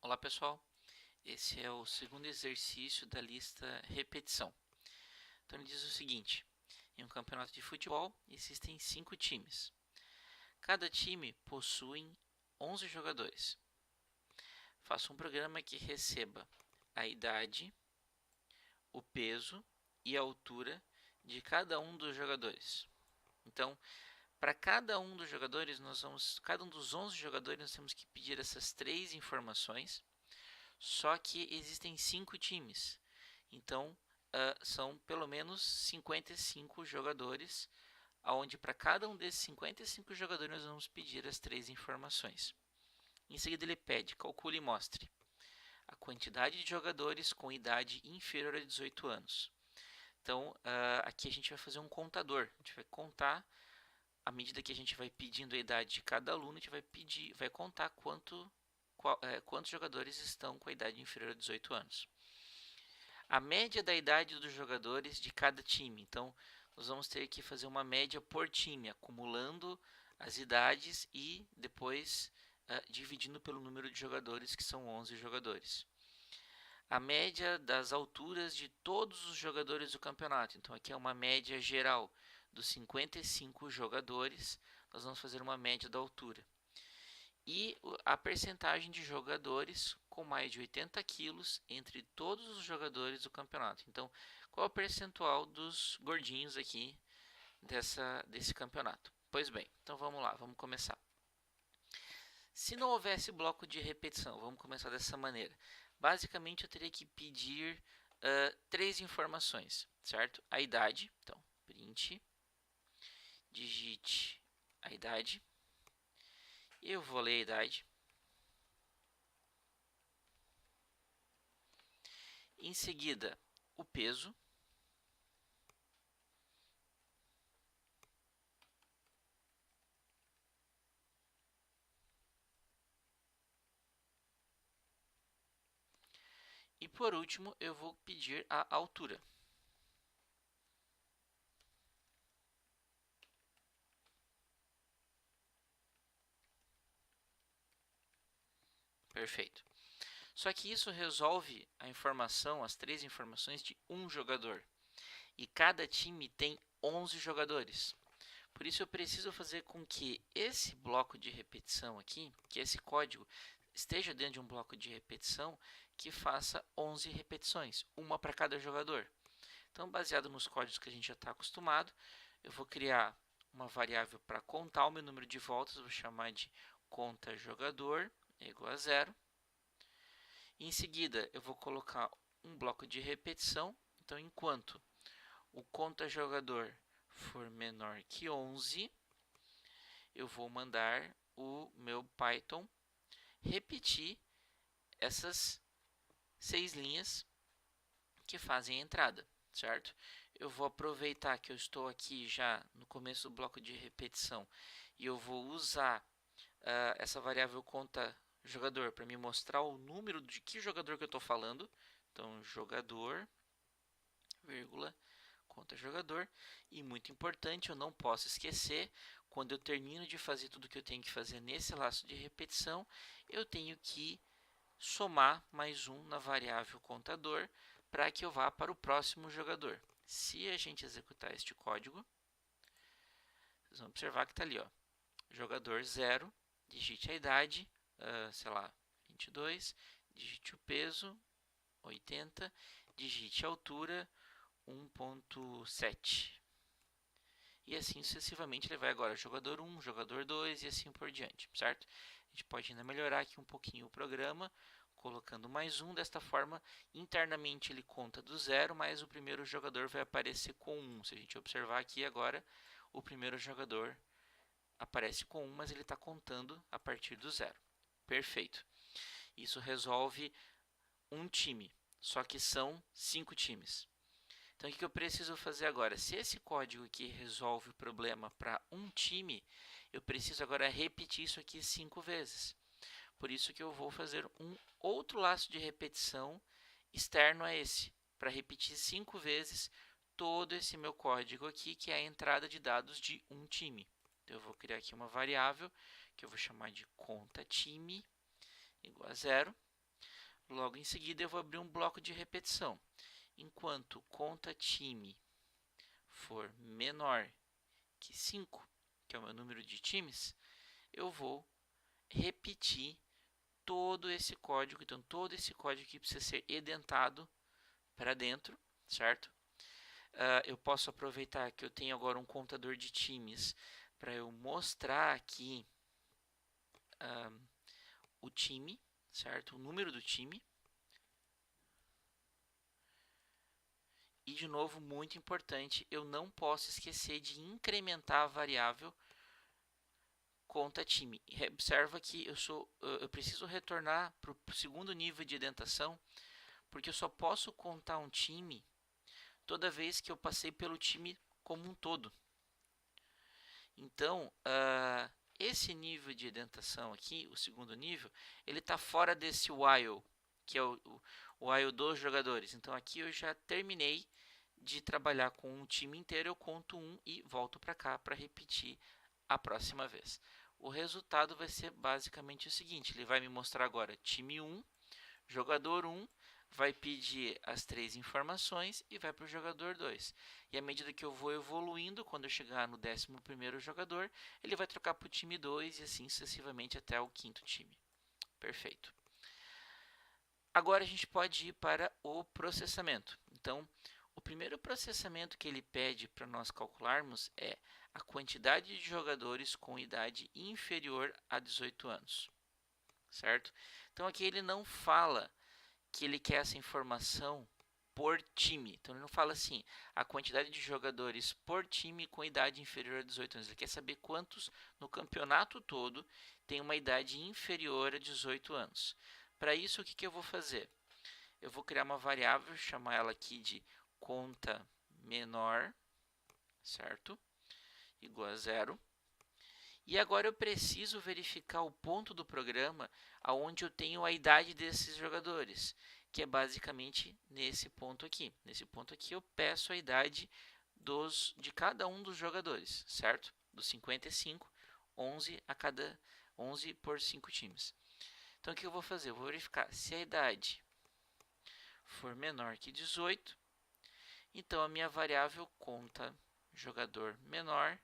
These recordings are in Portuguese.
Olá pessoal, esse é o segundo exercício da lista repetição. Então ele diz o seguinte: em um campeonato de futebol existem 5 times. Cada time possui 11 jogadores. Faça um programa que receba a idade, o peso e a altura de cada um dos jogadores. Então, para cada um dos jogadores, cada um dos 11 jogadores, nós temos que pedir essas 3 informações. Só que existem 5 times, então são pelo menos 55 jogadores, onde para cada um desses 55 jogadores nós vamos pedir as 3 informações. Em seguida ele pede, calcule e mostre a quantidade de jogadores com idade inferior a 18 anos. Então aqui a gente vai fazer um contador, a gente vai contar, à medida que a gente vai pedindo a idade de cada aluno, a gente vai contar quantos jogadores estão com a idade inferior a 18 anos. A média da idade dos jogadores de cada time. Então, nós vamos ter que fazer uma média por time, acumulando as idades e depois dividindo pelo número de jogadores, que são 11 jogadores. A média das alturas de todos os jogadores do campeonato. Então, aqui é uma média geral dos 55 jogadores. Nós vamos fazer uma média da altura. E a percentagem de jogadores com mais de 80 quilos entre todos os jogadores do campeonato. Então, qual é o percentual dos gordinhos aqui desse campeonato? Pois bem, então vamos lá, vamos começar. Se não houvesse bloco de repetição, vamos começar dessa maneira. Basicamente, eu teria que pedir 3 informações, certo? A idade, então, print, digite a idade. Eu vou ler a idade. Em seguida, o peso. E por último, eu vou pedir a altura. Perfeito. Só que isso resolve a informação, as 3 informações de um jogador. E cada time tem 11 jogadores. Por isso eu preciso fazer com que esse bloco de repetição aqui, que esse código esteja dentro de um bloco de repetição que faça 11 repetições, uma para cada jogador. Então, baseado nos códigos que a gente já está acostumado, eu vou criar uma variável para contar o meu número de voltas, vou chamar de conta jogador igual a 0. Em seguida, eu vou colocar um bloco de repetição. Então, enquanto o conta jogador for menor que 11, eu vou mandar o meu Python repetir essas 6 linhas que fazem a entrada, certo? Eu vou aproveitar que eu estou aqui já no começo do bloco de repetição e eu vou usar essa variável conta jogador para me mostrar o número de que jogador que eu estou falando. Então, jogador, vírgula, conta jogador. E muito importante, eu não posso esquecer, quando eu termino de fazer tudo que eu tenho que fazer nesse laço de repetição, eu tenho que somar mais um na variável contador para que eu vá para o próximo jogador. Se a gente executar este código, vocês vão observar que está ali, ó, jogador 0, digite a idade, sei lá, 22, digite o peso, 80, digite a altura, 1.7. E assim sucessivamente ele vai agora jogador 1, jogador 2 e assim por diante, certo? A gente pode ainda melhorar aqui um pouquinho o programa, colocando mais um. Desta forma, internamente ele conta do 0, mas o primeiro jogador vai aparecer com 1. Se a gente observar aqui agora, o primeiro jogador aparece com 1, mas ele está contando a partir do 0. Perfeito. Isso resolve um time, só que são 5 times. Então, o que eu preciso fazer agora? Se esse código aqui resolve o problema para um time, eu preciso agora repetir isso aqui 5 vezes. Por isso que eu vou fazer um outro laço de repetição externo a esse, para repetir 5 vezes todo esse meu código aqui, que é a entrada de dados de um time. Então, eu vou criar aqui uma variável que eu vou chamar de conta time igual a 0. Logo em seguida, eu vou abrir um bloco de repetição. Enquanto conta time for menor que 5, que é o meu número de times, eu vou repetir todo esse código. Então, todo esse código aqui precisa ser edentado para dentro, certo? Eu posso aproveitar que eu tenho agora um contador de times para eu mostrar aqui o time, certo? O número do time. E, de novo, muito importante, eu não posso esquecer de incrementar a variável conta time. Observa que eu preciso retornar para o segundo nível de indentação, porque eu só posso contar um time toda vez que eu passei pelo time como um todo. Então, esse nível de indentação aqui, o segundo nível, ele está fora desse while, que é o while dos jogadores. Então, aqui eu já terminei de trabalhar com um time inteiro, eu conto um e volto para cá para repetir a próxima vez. O resultado vai ser basicamente o seguinte, ele vai me mostrar agora time 1, jogador 1, vai pedir as 3 informações e vai para o jogador 2. E à medida que eu vou evoluindo, quando eu chegar no 11º jogador, ele vai trocar para o time 2 e assim sucessivamente até o 5º time. Perfeito. Agora a gente pode ir para o processamento. Então, o primeiro processamento que ele pede para nós calcularmos é a quantidade de jogadores com idade inferior a 18 anos, certo? Então aqui ele não fala que ele quer essa informação por time. Então ele não fala assim, a quantidade de jogadores por time com idade inferior a 18 anos. Ele quer saber quantos no campeonato todo tem uma idade inferior a 18 anos. Para isso, o que eu vou fazer? Eu vou criar uma variável, chamar ela aqui de conta menor, certo? Igual a 0. E agora eu preciso verificar o ponto do programa aonde eu tenho a idade desses jogadores, que é basicamente nesse ponto aqui. Nesse ponto aqui eu peço a idade de cada um dos jogadores, certo? Dos 55, 11 por 5 times. Então o que eu vou fazer? Eu vou verificar se a idade for menor que 18, então a minha variável conta jogador menor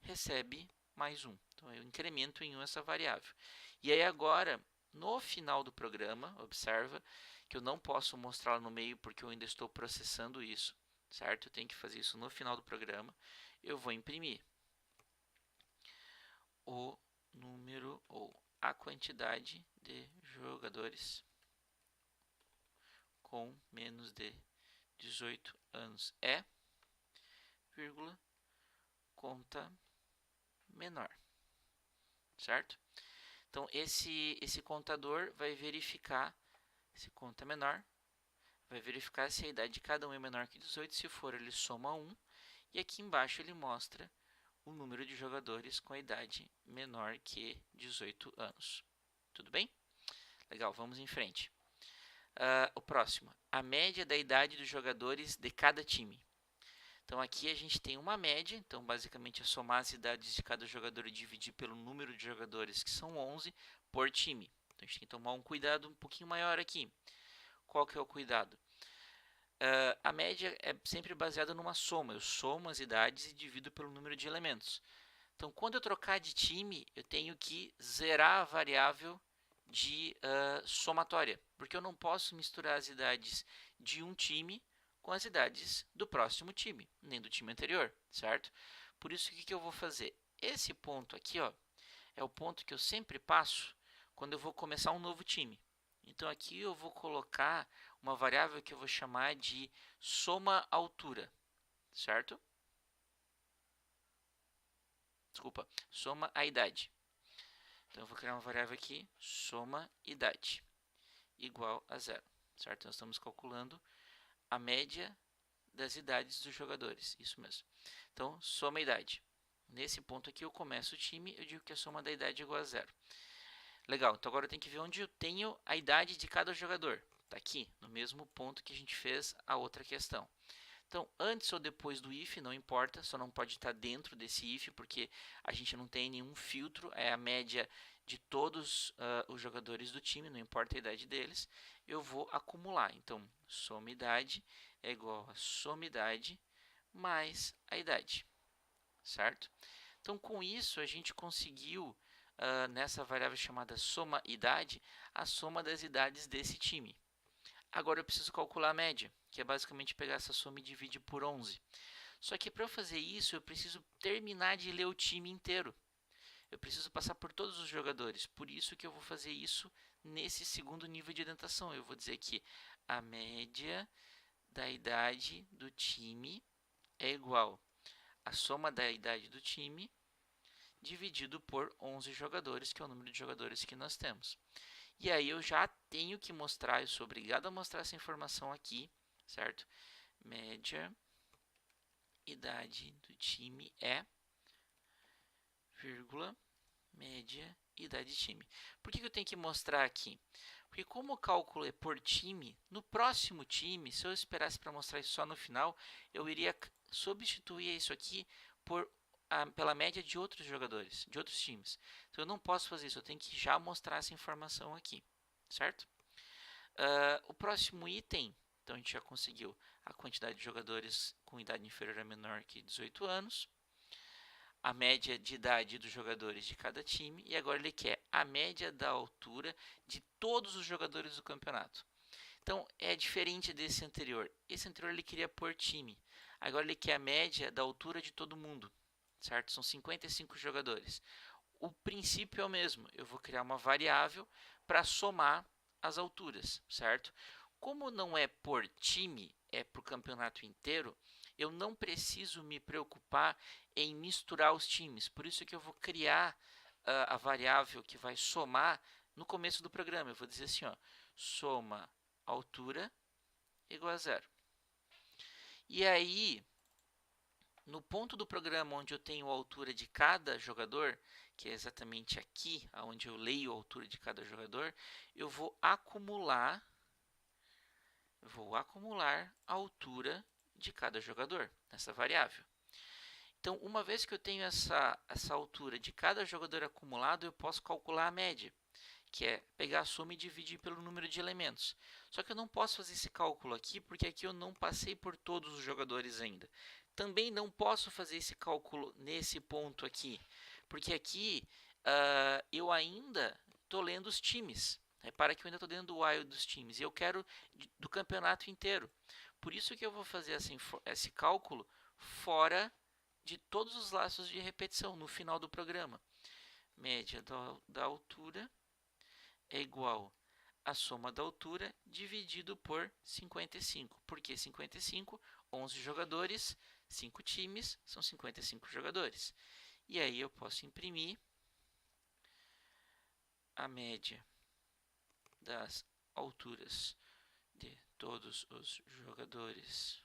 recebe mais 1. Então eu incremento em 1 essa variável. E aí agora, no final do programa, observa que eu não posso mostrá-la no meio porque eu ainda estou processando isso, certo? Eu tenho que fazer isso no final do programa. Eu vou imprimir o número ou a quantidade de jogadores com menos de 18 anos é, vírgula, conta menor, certo? Então esse contador vai verificar, esse conta menor, vai verificar se a idade de cada um é menor que 18, se for ele soma 1, e aqui embaixo ele mostra o número de jogadores com a idade menor que 18 anos. Tudo bem? Legal, vamos em frente. O próximo, a média da idade dos jogadores de cada time. Então aqui a gente tem uma média, então basicamente é somar as idades de cada jogador e dividir pelo número de jogadores, que são 11, por time. Então a gente tem que tomar um cuidado um pouquinho maior aqui. Qual que é o cuidado? A média é sempre baseada numa soma. Eu somo as idades e divido pelo número de elementos. Então quando eu trocar de time, eu tenho que zerar a variável de somatória, porque eu não posso misturar as idades de um time com as idades do próximo time, nem do time anterior, certo? Por isso, o que eu vou fazer? Esse ponto aqui, ó, é o ponto que eu sempre passo quando eu vou começar um novo time. Então, aqui eu vou colocar uma variável que eu vou chamar de soma altura, certo? Desculpa, soma a idade. Então, eu vou criar uma variável aqui, soma idade, igual a 0, certo? Nós estamos calculando a média das idades dos jogadores, isso mesmo. Então, soma a idade. Nesse ponto aqui eu começo o time, eu digo que a soma da idade é igual a 0. Legal, então agora eu tenho que ver onde eu tenho a idade de cada jogador. Está aqui, no mesmo ponto que a gente fez a outra questão. Então, antes ou depois do if, não importa, só não pode estar dentro desse if, porque a gente não tem nenhum filtro, é a média de todos os jogadores do time, não importa a idade deles. Eu vou acumular, então, soma idade é igual a soma idade mais a idade, certo? Então, com isso, a gente conseguiu, nessa variável chamada soma idade, a soma das idades desse time. Agora eu preciso calcular a média, que é basicamente pegar essa soma e dividir por 11. Só que para eu fazer isso, eu preciso terminar de ler o time inteiro. Eu preciso passar por todos os jogadores. Por isso que eu vou fazer isso nesse segundo nível de indentação. Eu vou dizer que a média da idade do time é igual à soma da idade do time dividido por 11 jogadores, que é o número de jogadores que nós temos. E aí eu já tenho que mostrar, eu sou obrigado a mostrar essa informação aqui, certo? Média, idade do time é, vírgula, média, idade de time. Por que eu tenho que mostrar aqui? Porque como o cálculo é por time, no próximo time, se eu esperasse para mostrar isso só no final, eu iria substituir isso aqui pela média de outros jogadores, de outros times. Então eu não posso fazer isso, eu tenho que já mostrar essa informação aqui, certo? O próximo item, então a gente já conseguiu a quantidade de jogadores com idade inferior a menor que 18 anos, a média de idade dos jogadores de cada time, e agora ele quer a média da altura de todos os jogadores do campeonato. Então é diferente desse anterior. Esse anterior ele queria por time, agora ele quer a média da altura de todo mundo, certo? São 55 jogadores. O princípio é o mesmo, eu vou criar uma variável para somar as alturas, certo? Como não é por time, é para o campeonato inteiro, eu não preciso me preocupar em misturar os times. Por isso que eu vou criar a variável que vai somar no começo do programa. Eu vou dizer assim, ó, soma altura igual a zero. E aí, no ponto do programa onde eu tenho a altura de cada jogador, que é exatamente aqui, onde eu leio a altura de cada jogador, eu vou acumular a altura de cada jogador nessa variável. Então, uma vez que eu tenho essa altura de cada jogador acumulado, eu posso calcular a média, que é pegar a soma e dividir pelo número de elementos. Só que eu não posso fazer esse cálculo aqui, porque aqui eu não passei por todos os jogadores ainda. Também não posso fazer esse cálculo nesse ponto aqui, porque aqui eu ainda estou lendo os times. Repara que eu ainda estou dentro do while dos times e eu quero do campeonato inteiro. Por isso que eu vou fazer esse cálculo fora de todos os laços de repetição no final do programa. Média da altura é igual à soma da altura dividido por 55. Por que 55? 11 jogadores, 5 times, são 55 jogadores. E aí eu posso imprimir a média das alturas de todos os jogadores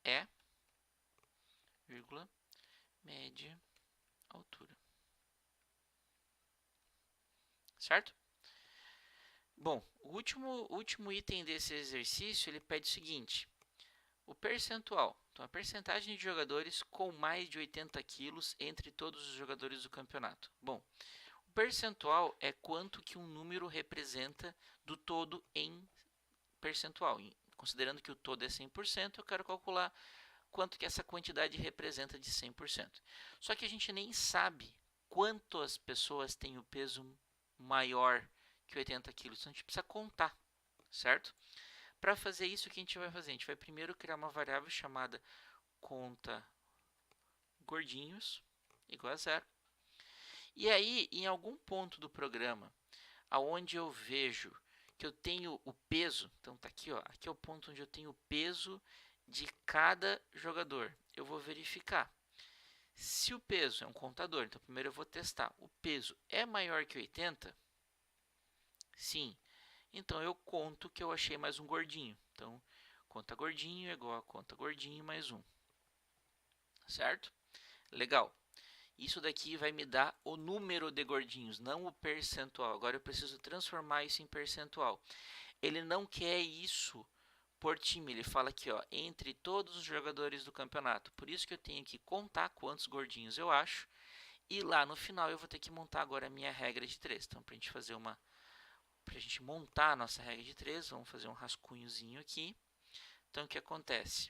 é, vírgula, média altura. Certo? Bom, o último item desse exercício ele pede o seguinte: o percentual. Então, a percentagem de jogadores com mais de 80 quilos entre todos os jogadores do campeonato. Bom, o percentual é quanto que um número representa do todo em percentual. Considerando que o todo é 100%, eu quero calcular quanto que essa quantidade representa de 100%. Só que a gente nem sabe quantas pessoas têm o peso maior que 80 quilos. Então, a gente precisa contar, certo? Para fazer isso, o que a gente vai fazer? A gente vai primeiro criar uma variável chamada conta gordinhos, igual a zero. E aí, em algum ponto do programa, aonde eu vejo que eu tenho o peso, então tá aqui, ó, aqui é o ponto onde eu tenho o peso de cada jogador. Eu vou verificar se o peso é um contador. Então, primeiro eu vou testar. O peso é maior que 80? Sim. Então, eu conto que eu achei mais um gordinho. Então, conta gordinho é igual a conta gordinho mais um. Certo? Legal. Isso daqui vai me dar o número de gordinhos, não o percentual. Agora eu preciso transformar isso em percentual. Ele não quer isso por time, ele fala aqui, ó, entre todos os jogadores do campeonato. Por isso que eu tenho que contar quantos gordinhos eu acho. E lá no final eu vou ter que montar agora a minha regra de 3. Então, para a gente fazer para a gente montar a nossa regra de 3, vamos fazer um rascunhozinho aqui. Então, o que acontece?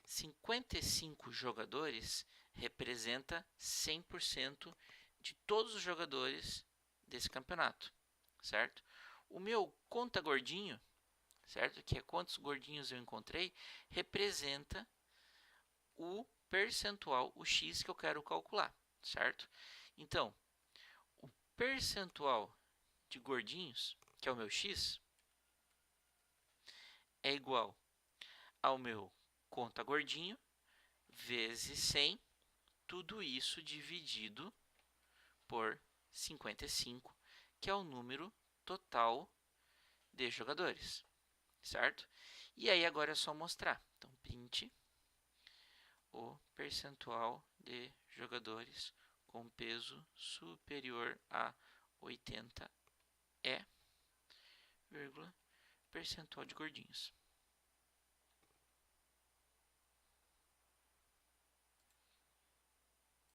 55 jogadores representa 100% de todos os jogadores desse campeonato, certo? O meu conta gordinho, certo? Que é quantos gordinhos eu encontrei, representa o percentual, o x que eu quero calcular, certo? Então, o percentual de gordinhos, que é o meu x, é igual ao meu conta gordinho vezes 100, tudo isso dividido por 55, que é o número total de jogadores, certo? E aí agora é só mostrar. Então, print o percentual de jogadores com peso superior a 80 é, vírgula, percentual de gordinhos.